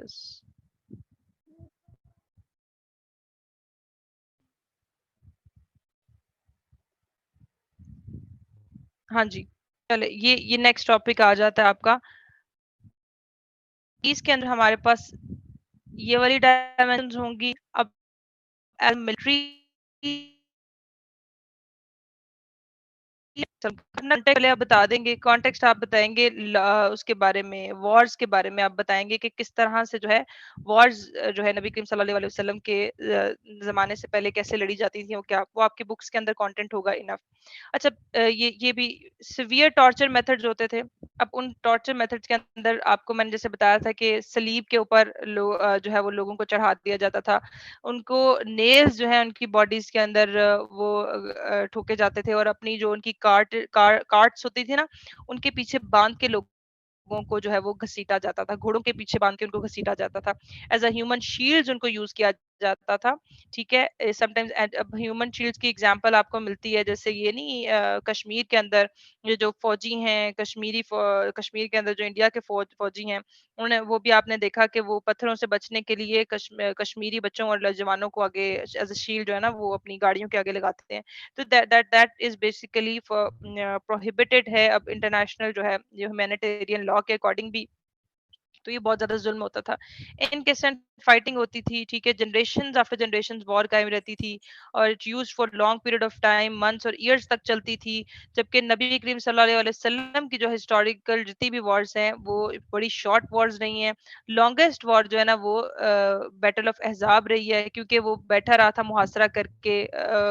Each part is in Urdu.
بس. ہاں جی چلے یہ نیکسٹ ٹاپک آ جاتا ہے آپ کا. اس کے اندر ہمارے پاس یہ والی ڈائمینشنز ہوں گی. اب ملٹری پہلے آپ بتا دیں گے کانٹیکسٹ آپ بتائیں گے اس کے بارے میں وارز کے بارے میں آپ بتائیں گے کہ کس طرح سے جو ہے وارز جو ہے نبی کریم صلی اللہ علیہ وسلم کے زمانے سے پہلے کیسے لڑی جاتی تھیں وہ آپ کی بکس کے اندر کانٹینٹ ہوگا انف. اچھا یہ بھی سیویئر ٹارچر میتھڈز ہوتے تھے. اب ان ٹارچر میتھڈز کے اندر آپ کو میں نے جیسے بتایا تھا کہ سلیب کے اوپر جو ہے وہ لوگوں کو چڑھا دیا جاتا تھا. ان کو نیلز جو ہے ان کی باڈیز کے اندر وہ ٹھوکے جاتے تھے اور اپنی جو ان کی کارٹس ہوتی تھی نا ان کے پیچھے باندھ کے لوگوں کو جو ہے وہ گھسیٹا جاتا تھا. گھوڑوں کے پیچھے باندھ کے ان کو گھسیٹا جاتا تھا. ایز اے ہیومن شیلڈز ان کو یوز کیا جاتا تھا. ٹھیک ہے سم ٹائمز ہیومن شیلڈز کی ایگزامپل آپ کو ملتی ہے جیسے یہ نہیں کشمیر کے اندر یہ جو فوجی ہیں کشمیر کے اندر جو انڈیا کے فوجی ہیں انہیں وہ بھی آپ نے دیکھا کہ وہ پتھروں سے بچنے کے لیے کشمیری بچوں اور جوانوں کو آگے ایز اے شیلڈ جو ہے نا وہ اپنی گاڑیوں کے آگے لگاتے ہیں. تو دیٹ از بیسیکلی پروہیبٹڈ ہے اب انٹرنیشنل جو ہے یہ ہیومینیٹیرین لا کے اکارڈنگ بھی. تو یہ بہت زیادہ ظلم ہوتا تھا. ان کے ساتھ فائٹنگ ہوتی تھی. ٹھیک ہے جنریشنز آفٹر جنریشنز وار قائم رہتی تھی اور use for long period of time months اور ایئرس تک چلتی تھی. جبکہ نبی کریم صلی اللہ علیہ وسلم کی جو ہسٹوریکل جتنی بھی وارز ہیں وہ بڑی شارٹ وارز نہیں ہیں. لانگیسٹ وار جو ہے نا وہ بیٹل آف احزاب رہی ہے کیونکہ وہ بیٹھا رہا تھا محاصرہ کر کے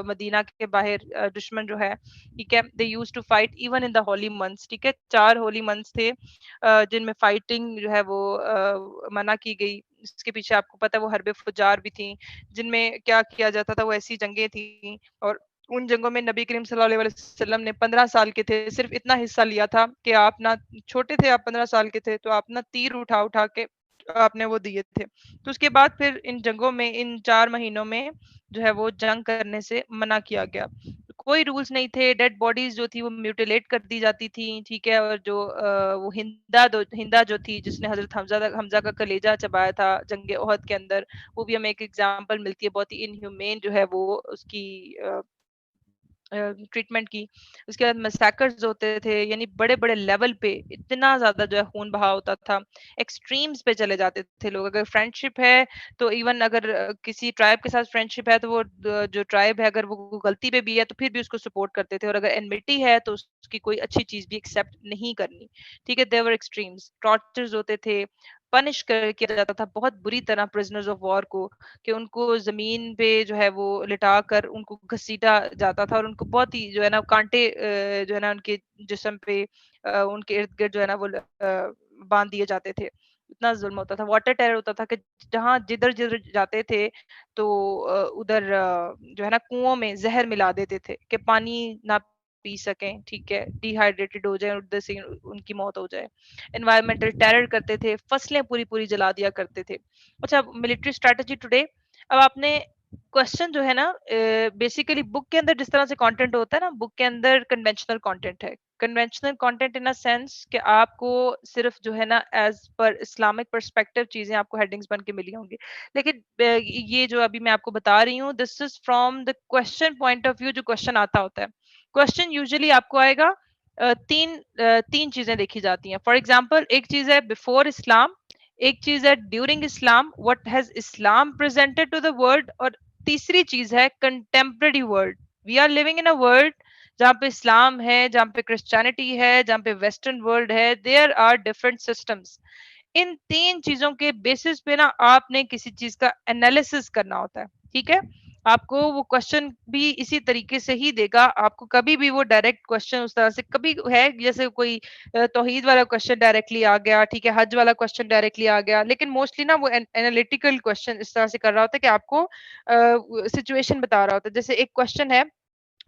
مدینہ کے باہر دشمن جو ہے. ٹھیک ہے they used to fight even in the holy months. ٹھیک ہے 4 ہولی منتھس تھے جن میں فائٹنگ جو ہے وہ منع کی گئی. اس کے پیچھے آپ کو پتا ہے وہ حرب فجار بھی تھیں جن میں کیا کیا جاتا تھا وہ ایسی جنگیں تھیں اور ان جنگوں میں نبی کریم صلی اللہ علیہ وسلم نے 15 سال کے تھے صرف اتنا حصہ لیا تھا کہ آپ نہ چھوٹے تھے آپ 15 سال کے تھے تو آپ نہ تیر اٹھا کے آپ نے وہ دیے تھے. تو اس کے بعد پھر ان جنگوں میں ان 4 مہینوں میں جو ہے وہ جنگ کرنے سے منع کیا گیا. کوئی رولز نہیں تھے. ڈیڈ باڈیز جو تھی وہ میوٹیلیٹ کر دی جاتی تھی. ٹھیک ہے اور جو وہ ہندا جو تھی جس نے حضرت حمزہ کا کلیجہ چبایا تھا جنگ احد کے اندر وہ بھی ہمیں ایک ایگزامپل ملتی ہے بہت ہی انہیومین جو ہے وہ اس کی ٹریٹمنٹ کی. اس کے بعد مسیکرز ہوتے تھے یعنی بڑے بڑے لیول پہ اتنا زیادہ جو ہے خون بہا ہوتا تھا. ایکسٹریمز پہ چلے جاتے تھے لوگ. اگر فرینڈ شپ ہے تو ایون اگر کسی ٹرائب کے ساتھ فرینڈ شپ ہے تو وہ جو ٹرائب ہے اگر وہ غلطی پہ بھی ہے تو پھر بھی اس کو سپورٹ کرتے تھے اور اگر انمیٹی ہے تو اس کی کوئی اچھی چیز بھی ایکسیپٹ نہیں کرنی. ٹھیک ہے دیور ایکسٹریمز. ٹارچرز ہوتے تھے. پنش کیا جاتا تھا بہت بری طرح پرزنرز آف وار کو کہ ان کو زمین پہ جو ہے وہ لٹا کر ان کو گھسیٹا جاتا تھا اور ان کو بہت ہی جو ہے نا کانٹے جو ہے نا ان کے جسم پہ ان کے ارد گرد جو ہے نا وہ باندھ دیے جاتے تھے. اتنا ظلم ہوتا تھا. واٹر ٹیرر ہوتا تھا کہ جہاں جدھر جاتے تھے تو ادھر جو ہے نا کنووں میں زہر ملا دیتے تھے کہ پانی نہ پی سکیں. ٹھیک ہے ڈی ہائیڈریٹڈ ہو جائیں ادھر سے ان کی موت ہو جائے. انوائرمنٹل ٹیرر کرتے تھے. فصلیں پوری جلا دیا کرتے تھے. اچھا ملٹری اسٹریٹجی ٹوڈے. اب آپ نے کوشچن جو ہے نا بیسیکلی بک کے اندر جس طرح سے کانٹینٹ ہوتا ہے نا بک کے اندر کنونشنل کانٹینٹ ہے. کنونشنل کانٹینٹ ان سینس کہ آپ کو صرف جو ہے نا ایز پر اسلامک پرسپیکٹو چیزیں آپ کو ہیڈنگز بن کے ملی ہوں گی. لیکن یہ جو ابھی میں آپ کو بتا رہی ہوں this is from the question point of view. جو کوشچن آتا ہوتا ہے کوشچن یوزلی آپ کو آئے گا تین چیزیں دیکھی جاتی ہیں. فار ایگزامپل ایک چیز ہے بفور اسلام. ایک چیز ہے during Islam what has Islam presented to the world. اور تیسری چیز ہے contemporary world. We are living in a world جہاں پہ اسلام ہے جہاں پہ کرسچینٹی ہے جہاں پہ ویسٹرن ورلڈ ہے. There are different systems. ان 3 چیزوں کے بیسس پہ نا آپ نے کسی چیز کا انالیسس کرنا ہوتا ہے. ٹھیک ہے آپ کو وہ کوشچن بھی اسی طریقے سے ہی دے گا. آپ کو کبھی بھی وہ ڈائریکٹ کوشچن اس طرح سے کبھی ہے جیسے کوئی توحید والا کوشچن ڈائریکٹلی آ گیا. ٹھیک ہے حج والا کوشچن ڈائریکٹلی آ گیا. لیکن موسٹلی نا وہ انالیٹیکل کوشچن اس طرح سے کر رہا ہوتا ہے کہ آپ کو سچویشن بتا رہا ہوتا ہے. جیسے ایک کوشچن ہے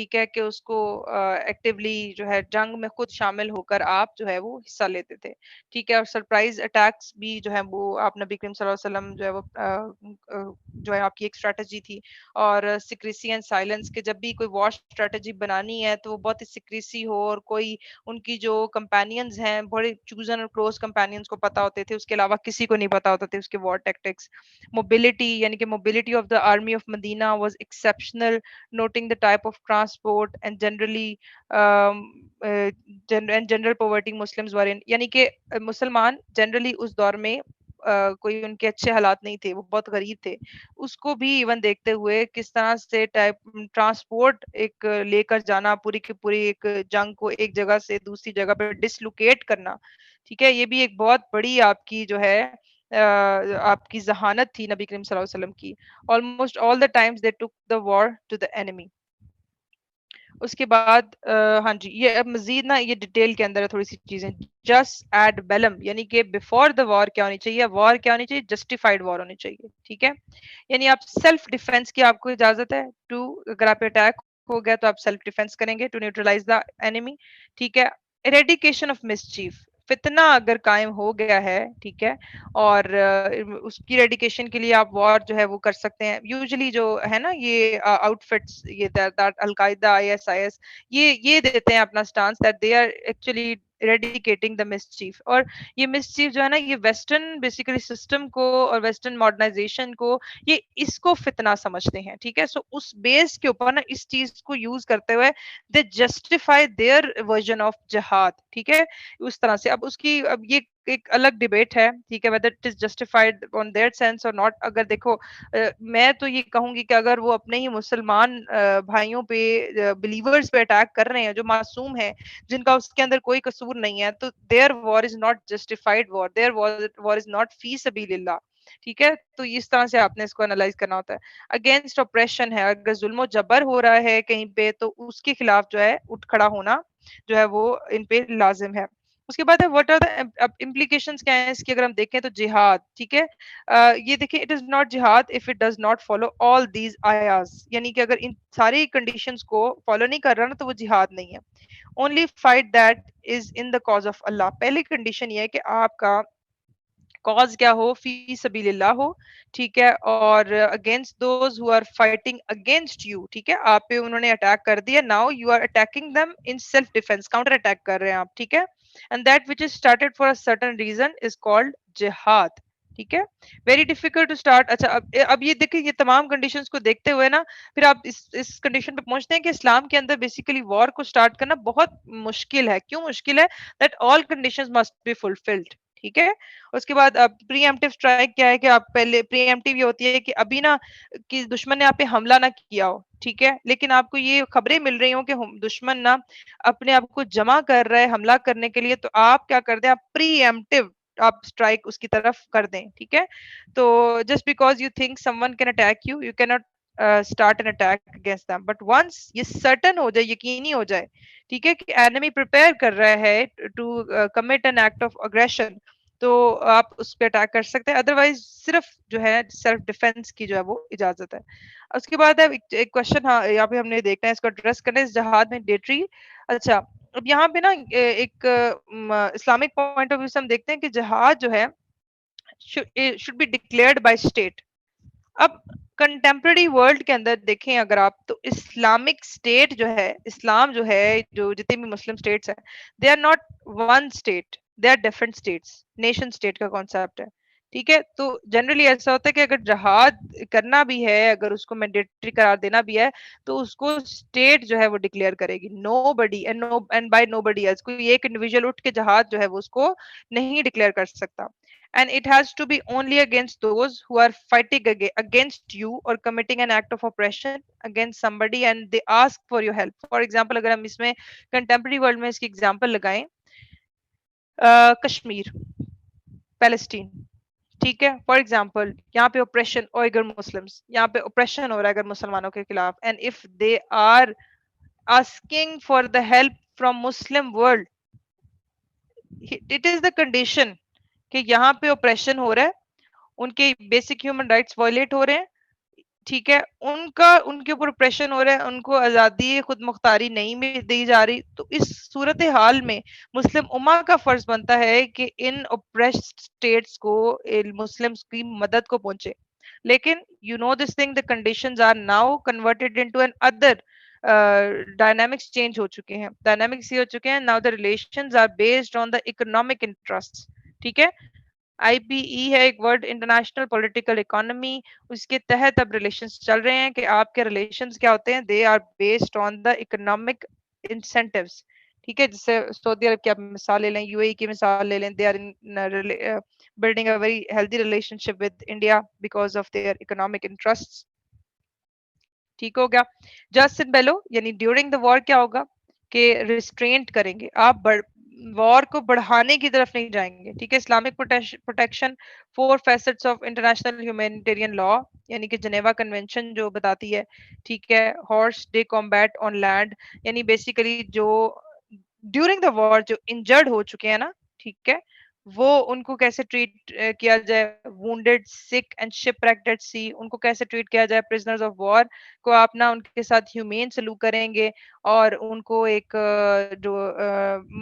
ٹھیک ہے کہ اس کو ایکٹیولی جو ہے جنگ میں خود شامل ہو کر آپ جو ہے وہ حصہ لیتے تھے. ٹھیک ہے, اور سرپرائز اٹیکس بھی جو ہے وہ آپ نبی کریم صلی اللہ علیہ وسلم جو ہے وہ جو ہے آپ کی ایک اسٹریٹجی تھی. اور سیکریسی اینڈ سائلنس کے جب بھی کوئی وار اسٹریٹجی بنانی ہے تو وہ بہت ہی سیکریسی ہو, اور کوئی ان کی جو کمپینینز ہیں بڑے چوزن اور کلوز کمپینینز کو پتا ہوتے تھے, اس کے علاوہ کسی کو نہیں پتا ہوتا تھے اس کے وار ٹیکٹکس. موبلٹی یعنی کہ mobility of the army of Medina was exceptional, noting the type of transport and generally and general poverty Muslims were in, یعنی کہ مسلمان جنرلی اس دور میں کوئی ان کے اچھے حالات نہیں تھے, وہ بہت غریب تھے. اس کو بھی ایون دیکھتے ہوئے کس طرح سے ٹرانسپورٹ ایک لے کر جانا, پوری کی پوری ایک جنگ کو ایک جگہ سے دوسری جگہ پہ ڈسلوکیٹ کرنا. ٹھیک ہے, یہ بھی ایک بہت بڑی آپ کی جو ہے آپ کی ذہانت تھی نبی کریم صلی اللہ علیہ وسلم کی. almost all the times they took the war to the enemy. اس کے بعد ہاں جی, یہ اب مزید نا یہ ڈیٹیل کے اندر ہے تھوڑی سی چیزیں. جسٹ ایٹ بیلم یعنی کہ بفور دا وار کیا ہونی چاہیے, وار کیا ہونی چاہیے, جسٹیفائڈ وار ہونی چاہیے. ٹھیک ہے, یعنی آپ سیلف ڈیفense کی آپ کو اجازت ہے. ٹو اگر آپ اٹیک ہو گیا تو آپ سیلف ڈیفense کریں گے, ٹو نیوٹرلائز دا انیمی. ٹھیک ہے, ایریڈیکیشن آف مسچیف, فتنہ اگر قائم ہو گیا ہے, ٹھیک ہے, اور اس کی ریڈیکیشن کے لیے آپ وار جو ہے وہ کر سکتے ہیں. یوزلی جو ہے نا یہ آؤٹ فٹس, یہ القاعدہ, آئی ایس آئی ایس, یہ دیتے ہیں اپنا stance that they are actually eradicating the mischief. اور یہ مسچیف جو ہے نا یہ ویسٹرن بیسیکلی سسٹم کو اور ویسٹرن ماڈرنائزیشن کو یہ اس کو فتنہ سمجھتے ہیں. ٹھیک ہے, سو اس بیس کے اوپر نا اس چیز کو یوز کرتے ہوئے دے جسٹیفائی دیئر ورژن آف جہاد. ٹھیک ہے, اس طرح سے اب اس کی اب یہ ایک الگ ڈیبیٹ ہے. ٹھیک ہے, whether it is justified on their sense or not. اگر دیکھو میں تو یہ کہوں گی کہ اگر وہ اپنے ہی مسلمان بھائیوں پہ بلیورز پہ اٹیک کر رہے ہیں جو معصوم ہیں, جن کا اس کے اندر کوئی قصور نہیں ہے, تو their war is not justified war, their war is not فی سبیل اللہ. ٹھیک ہے, تو اس طرح سے آپ نے اس کو انالائز کرنا ہوتا ہے. اگینسٹ اپریشن ہے, اگر ظلم و جبر ہو رہا ہے کہیں پہ تو اس کے خلاف جو ہے اٹھ کھڑا ہونا جو ہے وہ ان پہ لازم ہے. اس کے بعد ہے واٹ آر دا امپلیکیشنز کیا ہیں اس کی اگر ہم دیکھیں تو جہاد. ٹھیک ہے, یہ دیکھیں اٹ از ناٹ جہاد if it does not follow all these آیاز, یعنی کہ اگر ان ساری کنڈیشنز کو فالو نہیں کر رہا نا تو وہ جہاد نہیں ہے. Only fight that is in the cause of اللہ. پہلی کنڈیشن یہ ہے کہ آپ کا کاز کیا ہو, فی سبیل اللہ ہو. ٹھیک ہے, اور against those who are fighting against you. ٹھیک ہے, آپ پہ انہوں نے اٹیک کر دیا, now you are attacking them in self defence, counter attack کر رہے ہیں آپ. ٹھیک ہے, and that which is started for a certain reason is called jihad. ٹھیک ہے, ویری ڈیفیکلٹ ٹو اسٹارٹ. اچھا اب یہ دیکھیں, یہ تمام کنڈیشنز کو دیکھتے ہوئے نا پھر آپ اس کنڈیشن پہ پہنچتے ہیں کہ اسلام کے اندر بیسیکلی وار کو اسٹارٹ کرنا بہت مشکل ہے. کیوں مشکل ہے؟ That all conditions must be fulfilled. ٹھیک ہے, اس کے بعد پری ایمپٹیو اسٹرائک کیا ہے کہ آپ پہلے پری ایمپٹیو یہ ہوتی ہے کہ ابھی نا کہ دشمن نے آپ پہ حملہ نہ کیا ہو. ٹھیک ہے, لیکن آپ کو یہ خبریں مل رہی ہوں کہ دشمن نہ اپنے آپ کو جمع کر رہا ہے حملہ کرنے کے لیے, تو آپ کیا کر دیں, آپ پری ایمپٹیو آپ اسٹرائک اس کی طرف کر دیں. ٹھیک ہے, تو just because you think some one can attack you, you can not start an attack against them. But once یہ سرٹن ہو جائے, یقینی ہو جائے, ٹھیک ہے, کہ اینمی پریپیئر کر رہا ہے to commit an act of aggression, تو آپ اس پہ اٹیک کر سکتے ہیں. ادروائز صرف جو ہے سیلف ڈیفense کی جو ہے وہ اجازت ہے. اس کے بعد ہے ایک کوشچن, ہاں یہاں پہ ہم نے دیکھنا ہے اس کو ایڈریس کرنا ہے, اس جہاد میں ڈیٹری. اچھا, اب یہاں پہ نا ایک اسلامک پوائنٹ آف ویو سے ہم دیکھتے ہیں کہ جہاد جو ہے should be declared by state. اب کنٹمپرری ورلڈ کے اندر دیکھیں اگر آپ, تو اسلامک اسٹیٹ جو ہے, اسلام جو ہے, جو جتنے بھی مسلم اسٹیٹس ہیں, they are not one state, they are different states. Nation state کا کانسیپٹ ہے. ٹھیک ہے, تو جنرلی ایسا ہوتا ہے کہ اگر جہاد کرنا بھی ہے, اگر اس کو مینڈیٹری قرار دینا بھی ہے, تو اس کو اسٹیٹ جو ہے وہ ڈکلیئر کرے گی. Nobody and by nobody else, کوئی ایک انڈیویجل اٹھ کے جہاد جو ہے وہ اس کو نہیں ڈکلیئر کر سکتا. And it has to be only against those who are fighting against you or committing an act of oppression against somebody and they ask for your help. For example, اگر ہم اس میں contemporary world میں اس کی example لگائیں, کشمیر, پیلسٹین. ٹھیک ہے, فار ایگزامپل یہاں پہ اوپریشن اوئگر مسلمس, یہاں پہ اوپریشن ہو رہا ہے اگر مسلمانوں کے خلاف, and if they are asking for the help from Muslim world, it is the condition کہ یہاں پہ اوپریشن ہو رہا ہے, ان کے بیسک ہیومن رائٹس وائلیٹ ہو رہے ہیں, ٹھیک ہے، ان کے اوپر اپریشن ہو رہا ہے، ان کو آزادی خود مختاری نہیں دی جا رہی، تو اس صورتحال میں مسلم امہ کا فرض بنتا ہے کہ ان اپریسڈ اسٹیٹس کو مسلمس کی مدد کو پہنچے. لیکن you know this thing the conditions are now converted into an other dynamics change ہو چکے ہیں. ڈائنامکس یہ ہو چکے ہیں now the relations are based on the economic interests. ٹھیک ہے، آئی پی ای ہے ایک ورڈ، انٹرنیشنل پولیٹیکل اکانومی. اس کے تحت اب ریلیشنز چل رہے ہیں کہ آپ کے ریلیشنز کیا ہوتے ہیں، they are based on the economic incentives. ٹھیک ہے، جس سے سعودی عرب کی آپ مثال لے لیں، یو اے ای کی مثال لے لیں، they are building a very healthy relationship with India because of their economic interest. ٹھیک ہو گیا. جسٹ ان بیلو یعنی ڈیورنگ دا وار کیا ہوگا کہ ریسٹرینٹ کریں گے، آپ وار کو بڑھانے کی طرف نہیں جائیں گے. ٹھیک ہے، Islamic protection 4 facets of international humanitarian law یعنی کہ جنیوا کنونشن جو بتاتی ہے. ٹھیک ہے، hors de combat on land یعنی بیسیکلی جو ڈیورنگ دا وار جو انجرڈ ہو چکے ہیں نا، ٹھیک ہے، وہ ان کو کیسے ٹریٹ کیا جائے، wounded sick and shipwrecked at sea ان کو کیسے ٹریٹ کیا جائے، prisoners of war کو آپ نا ان کے ساتھ ہیومین سلوک کریں گے اور ان کو ایک جو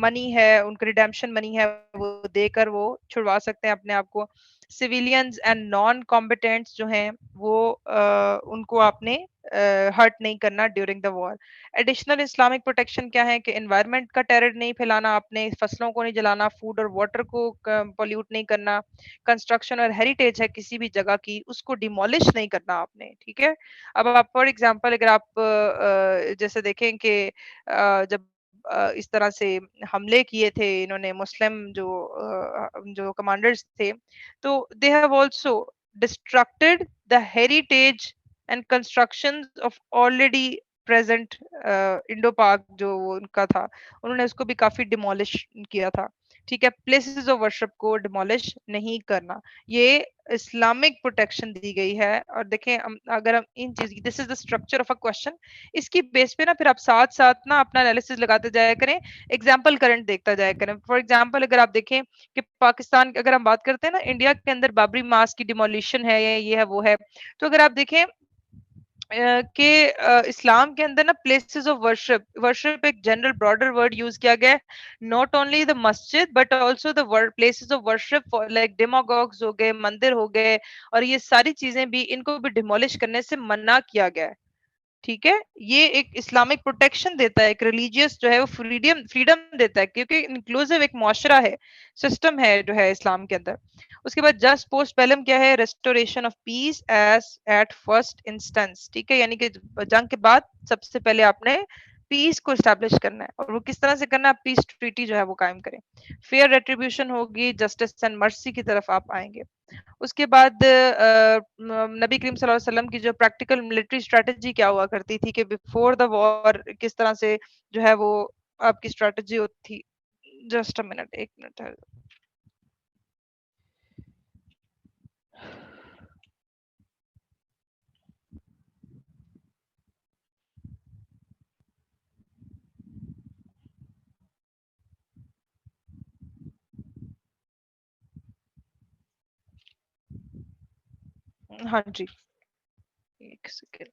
منی ہے، ان کو ریڈیمپشن منی ہے وہ دے کر وہ چھڑوا سکتے ہیں اپنے آپ کو. سویلینز اینڈ نان کمبیٹنٹس جو ہیں وہ ان کو آپ نے ہرٹ نہیں کرنا during the war. Additional Islamic protection کیا ہے کہ انوائرمنٹ کا ٹیرر نہیں پھیلانا، اپنے فصلوں کو نہیں جلانا، فوڈ اور واٹر کو پولیوٹ نہیں کرنا، کنسٹرکشن اور ہیریٹیج ہے کسی بھی جگہ کی اس کو ڈیمولش نہیں کرنا آپ نے. ٹھیک ہے، اب آپ فار ایگزامپل اگر آپ جیسے دیکھیں کہ جب اس طرح سے حملے کیے تھے انہوں نے مسلم جو کمانڈرز تھے، تو they have also destructed the heritage and constructions of already present Indo Pak جو ان کا تھا، انہوں نے اس کو بھی کافی ڈیمولش کیا تھا. ٹھیک ہے، پلیسز آف ورشپ کو ڈیمولش نہیں کرنا، یہ اسلامک پروٹیکشن دی گئی ہے. اور دیکھیں اگر ہم ان چیز کی this is the structure of a question, اس کی بیس پہ نا پھر آپ ساتھ ساتھ نا اپنا انالیسز لگاتے جایا کریں، ایگزامپل کرنٹ دیکھتا جایا کریں. فار ایگزامپل اگر آپ دیکھیں کہ پاکستان اگر ہم بات کرتے ہیں نا، انڈیا کے اندر بابری مسجد کی ڈیمولیشن ہے یا یہ ہے وہ ہے، تو اگر آپ دیکھیں کہ اسلام کے اندر نا پلیسز آف ورشپ ایک جنرل براڈر ورڈ یوز کیا گیا ہے، ناٹ اونلی دا مسجد but also the places of worship like demagogues ہو گئے، مندر ہو گئے، اور یہ ساری چیزیں بھی ان کو بھی ڈیمولش کرنے سے منع کیا گیا ہے. ٹھیک ہے، یہ ایک اسلامک پروٹیکشن دیتا ہے، ایک ریلیجیس جو ہے وہ فریڈم دیتا ہے کیونکہ انکلوزیو ایک معاشرہ ہے، سسٹم ہے جو ہے اسلام کے اندر. اس کے بعد جسٹ پوسٹ پیلم کیا ہے، restoration of peace as at first instance. ٹھیک ہے، یعنی کہ جنگ کے بعد سب سے پہلے آپ نے پیس کو اسٹیبلش کرنا ہے، اور وہ کس طرح سے کرنا ہے، پیس ٹریٹی جو ہے وہ قائم کریں. فیئر ریٹریبیوشن ہوگی، جسٹس اینڈ مرسی کی طرف آپ آئیں گے. اس کے بعد نبی کریم صلی اللہ علیہ وسلم کی جو پریکٹیکل ملٹری اسٹریٹجی کیا ہوا کرتی تھی کہ بیفور دا وار کس طرح سے جو ہے وہ آپ کی اسٹریٹجی ہوتی تھی. جسٹ اے منٹ، ایک منٹ ہے. ہاں جی، ایک سیکنڈ.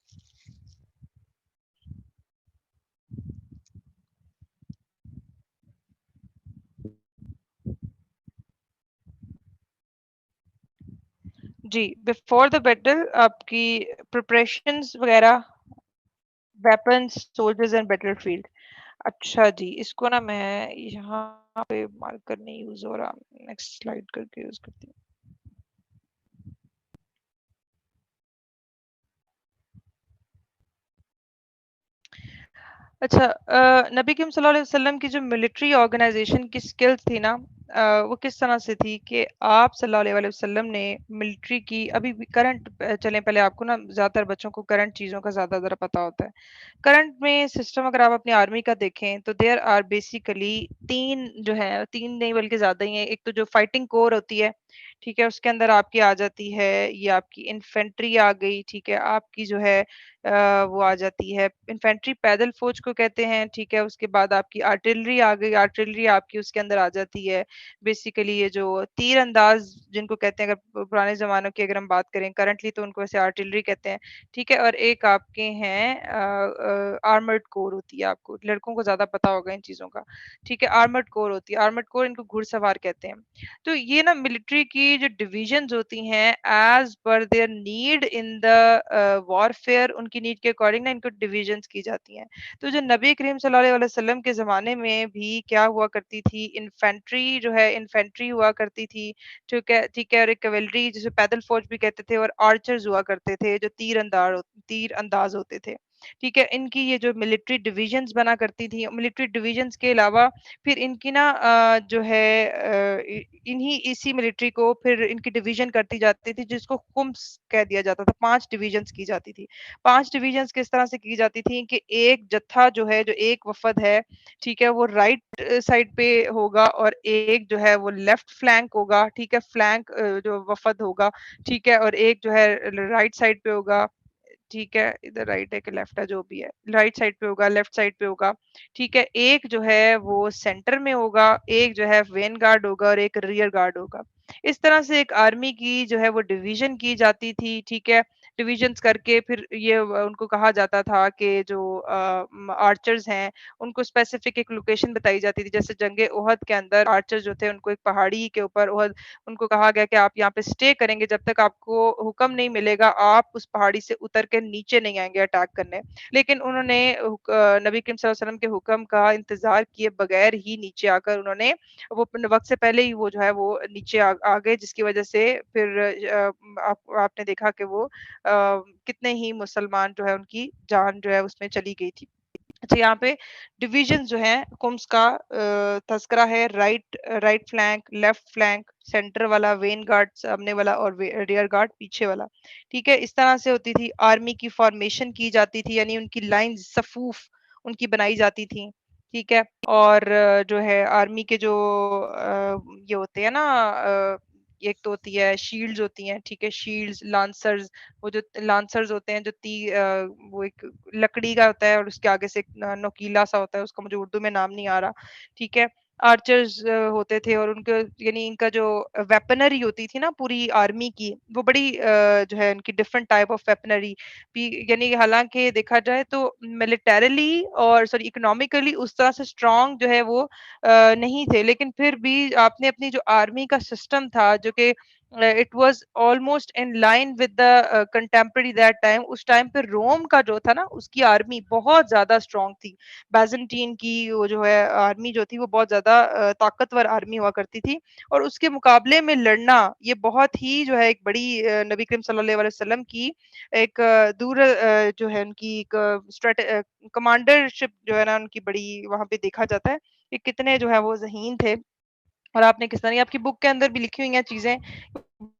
جی، بیفور دا بیٹل آپ کی پریپریشنز وغیرہ، weapons, soldiers and battlefield. اچھا جی، اس کو نا میں یہاں پہ مارکر نہیں یوز ہو رہا، نیکسٹ سلائڈ کر کے یوز کرتی ہوں. اچھا، نبی کریم صلی اللہ علیہ وسلم کی جو ملٹری آرگنائزیشن کی سکلز تھی نا، وہ کس طرح سے تھی کہ آپ صلی اللہ علیہ وسلم نے ملٹری کی ابھی بھی کرنٹ چلیں پہلے آپ کو نا زیادہ تر بچوں کو کرنٹ چیزوں کا زیادہ ذرا پتا ہوتا ہے. کرنٹ میں سسٹم اگر آپ اپنی آرمی کا دیکھیں تو دیر آر بیسیکلی تین جو ہے، تین نہیں بلکہ زیادہ ہی ہیں. ایک تو جو فائٹنگ کور ہوتی ہے، ٹھیک ہے، اس کے اندر آپ کی آ جاتی ہے یہ آپ کی انفینٹری آ گئی، ٹھیک ہے، آپ کی جو ہے وہ آ جاتی ہے انفینٹری پیدل فوج کو کہتے ہیں، ٹھیک ہے، اس کے بعد آپ کی آرٹلری آ گئی، آرٹلری آپ کی اس کے اندر آ جاتی ہے بیسیکلی یہ جو تیر انداز جن کو کہتے ہیں، اگر پرانے زمانوں کی اگر ہم بات کریں کرنٹلی تو ان کو ویسے آرٹلری کہتے ہیں، ٹھیک ہے، اور ایک آپ کے ہیں آرمرڈ کور ہوتی ہے، آپ کو لڑکوں کو زیادہ پتا ہوگا ان چیزوں کا، ٹھیک ہے، آرمرڈ کور ہوتی ہے، آرمرڈ کور ان کو گھڑ سوار کہتے ہیں۔ تو یہ نا ملٹری کی جو ڈویژنز ہوتی ہیں as per their need in the warfare, ان کی نیڈ کے اکارڈنگ نا ان کو ڈویژنز کی جاتی ہیں۔ تو جو نبی کریم صلی اللہ علیہ وسلم کے زمانے میں بھی کیا ہوا کرتی تھی، انفینٹری جو ہے انفینٹری ہوا کرتی تھی، ٹھیک ہے، اور ایک کیولری جسے پیدل فوج بھی کہتے تھے، اور آرچرز ہوا کرتے تھے جو تیر انداز ہوتے تھے، ٹھیک ہے، ان کی یہ جو ملٹری ڈویژنز بنا کرتی تھی، ملٹری ڈویژنز کے علاوہ پھر ان کی نا جو ہے اسی ملٹری کو پھر ان کی ڈویژن کرتی جاتی تھی جس کو خمس کہہ دیا جاتا تھا، 5 ڈویژنز کی جاتی تھی۔ 5 ڈویژنز کس طرح سے کی جاتی تھی کہ ایک جتھا جو ہے جو ایک وفد ہے، ٹھیک ہے، وہ رائٹ سائڈ پہ ہوگا اور ایک جو ہے وہ لیفٹ فلینک ہوگا، ٹھیک ہے، فلینک جو وفد ہوگا، ٹھیک ہے، اور ایک جو ہے رائٹ سائڈ پہ ہوگا، ٹھیک ہے، ادھر رائٹ ہے کہ لیفٹ ہے جو بھی ہے، رائٹ سائڈ پہ ہوگا، لیفٹ سائڈ پہ ہوگا، ٹھیک ہے، ایک جو ہے وہ سینٹر میں ہوگا، ایک جو ہے وین گارڈ ہوگا اور ایک ریئر گارڈ ہوگا۔ اس طرح سے ایک آرمی کی جو ہے وہ ڈویژن کی جاتی تھی، ٹھیک ہے، ڈویژنز کر کے پھر یہ ان کو کہا جاتا تھا کہ جو آرچرز ہیں ان کو اسپیسیفک ایک لوکیشن بتائی جاتی تھی، جیسے جنگ احد کے اندر آرچر جو تھے ان کو ایک پہاڑی کے اوپر احد ان کو کہا گیا کہ آپ یہاں پہ سٹے کریں گے جب تک آپ کو حکم نہیں ملے گا، آپ اس پہاڑی سے اتر کے نیچے نہیں آئیں گے اٹیک کرنے، لیکن انہوں نے نبی کریم صلی اللہ علیہ وسلم کے حکم کا انتظار کیے بغیر ہی نیچے آ کر انہوں نے وہ وقت سے پہلے ہی وہ جو ہے وہ نیچے آ گئے، جس کی وجہ سے پھر آپ نے دیکھا کہ وہ کتنے ہی مسلمان جو ہے ان کی جان جو ہے اس میں چلی گئی تھی۔ اچھا، یہاں پہ ڈویژن جو ہیں کمس کا تذکرہ ہے، right flank, left flank, centre والا، وین گارڈ سامنے والا، اور ریئر گارڈ پیچھے والا، ٹھیک ہے، اس طرح سے ہوتی تھی آرمی کی فارمیشن کی جاتی تھی، یعنی ان کی لائن صفوف ان کی بنائی جاتی تھی، ٹھیک ہے، اور جو ہے آرمی کے جو یہ ہوتے ہیں نا ایک تو ہوتی ہے شیلڈز ہوتی ہیں، ٹھیک ہے، شیلڈز، لانسرز، وہ جو لانسرز ہوتے ہیں جو وہ ایک لکڑی کا ہوتا ہے اور اس کے آگے سے ایک نوکیلا سا ہوتا ہے، اس کا مجھے اردو میں نام نہیں آ رہا، ٹھیک ہے، آرچرز ہوتے تھے، اور ان کے یعنی ان کا جو ویپنری ہوتی تھی نا پوری آرمی کی، وہ بڑی جو ہے ان کی ڈفرنٹ ٹائپ آف ویپنری بھی، یعنی حالانکہ دیکھا جائے تو ملیٹریلی اور سوری اکنامکلی اس طرح سے اسٹرانگ جو ہے وہ نہیں تھے، لیکن پھر بھی آپ نے اپنی جو آرمی کا سسٹم تھا جو کہ it was almost in line with the contemporary that time, اس ٹائم پہ روم کا جو تھا نا اس کی آرمی بہت زیادہ اسٹرانگ تھی، بیزنٹین کی وہ جو ہے آرمی جو تھی وہ بہت زیادہ طاقتور آرمی ہوا کرتی تھی، اور اس کے مقابلے میں لڑنا یہ بہت ہی جو ہے ایک بڑی نبی کریم صلی اللہ علیہ وسلم کی ایک دور جو ہے ان کی ایک کمانڈر شپ جو ہے نا ان کی بڑی وہاں پہ دیکھا جاتا ہے کہ کتنے جو ہے وہ ذہین تھے، اور آپ نے کس طرح آپ کی بک کے اندر بھی لکھی ہوئی ہیں چیزیں،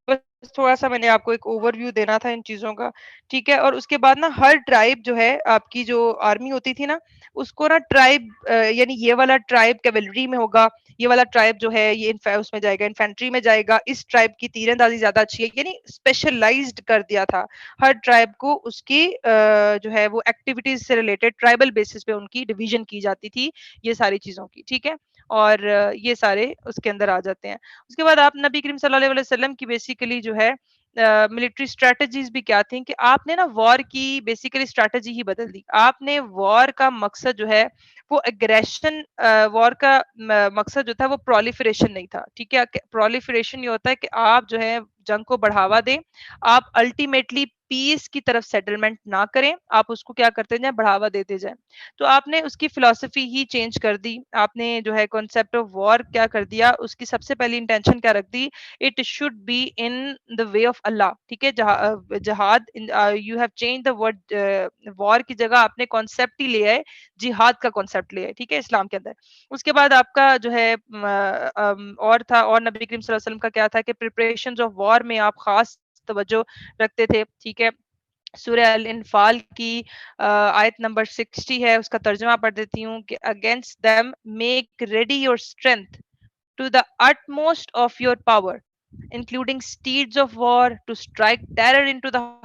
بس تھوڑا سا میں نے آپ کو ایک اوور ویو دینا تھا ان چیزوں کا، ٹھیک ہے، اور اس کے بعد نا ہر ٹرائب جو ہے آپ کی جو آرمی ہوتی تھی نا اس کو نا ٹرائب یعنی یہ والا ٹرائب کیولری میں ہوگا، یہ والا ٹرائب جو ہے یہ اس میں جائے گا انفینٹری میں جائے گا، اس ٹرائب کی تیر اندازی زیادہ اچھی ہے، یعنی اسپیشلائزڈ کر دیا تھا ہر ٹرائب کو، اس کی جو ہے وہ ایکٹیویٹیز سے ریلیٹڈ ٹرائبل بیسس پہ ان کی ڈویژن کی جاتی تھی یہ ساری چیزوں کی، ٹھیک ہے، اور یہ سارے اس کے اندر آ جاتے ہیں۔ اس کے بعد آپ نبی کریم صلی اللہ علیہ وسلم کی بیسیکلی جو ہے ملٹری اسٹریٹجیز بھی کیا تھیں کہ آپ نے نا وار کی بیسیکلی اسٹریٹجی ہی بدل دی، آپ نے وار کا مقصد جو ہے وہ اگریشن، وار کا مقصد جو تھا وہ پرولیفریشن نہیں تھا، ٹھیک ہے، پرولیفریشن یہ ہوتا ہے کہ آپ جو ہے جنگ کو بڑھاوا دیں، آپ الٹیمیٹلی پیس کی طرف سیٹلمنٹ نہ کریں، آپ اس کو کیا کرتے جائیں بڑھاوا دیتے جائیں، تو آپ نے اس کی فلسفی ہی چینج کر دی، آپ نے جو ہے کانسیپٹ آف وار کیا کر دیا، اس کی سب سے پہلی انٹینشن کیا رکھ دی، it should be in the way of اللہ، ٹھیک ہے، جہاد، you have change the word war کی جگہ آپ نے کانسیپٹ ہی لیا ہے، جہاد کا کانسیپٹ لیا ہے، ٹھیک ہے، اسلام کے اندر۔ اس کے بعد آپ کا جو ہے اور تھا، اور نبی کریم صلی اللہ علیہ وسلم کا کیا تھا کہ پریپریشنز آف وار میں آپ خاص توجہ رکھتے تھے، ٹھیک ہے، سورہ الانفال کی آیت نمبر 60 ہے، اس کا ترجمہ پڑھ دیتی ہوں کہ against them make ready your strength to the utmost of your power. including steeds of war to strike terror into the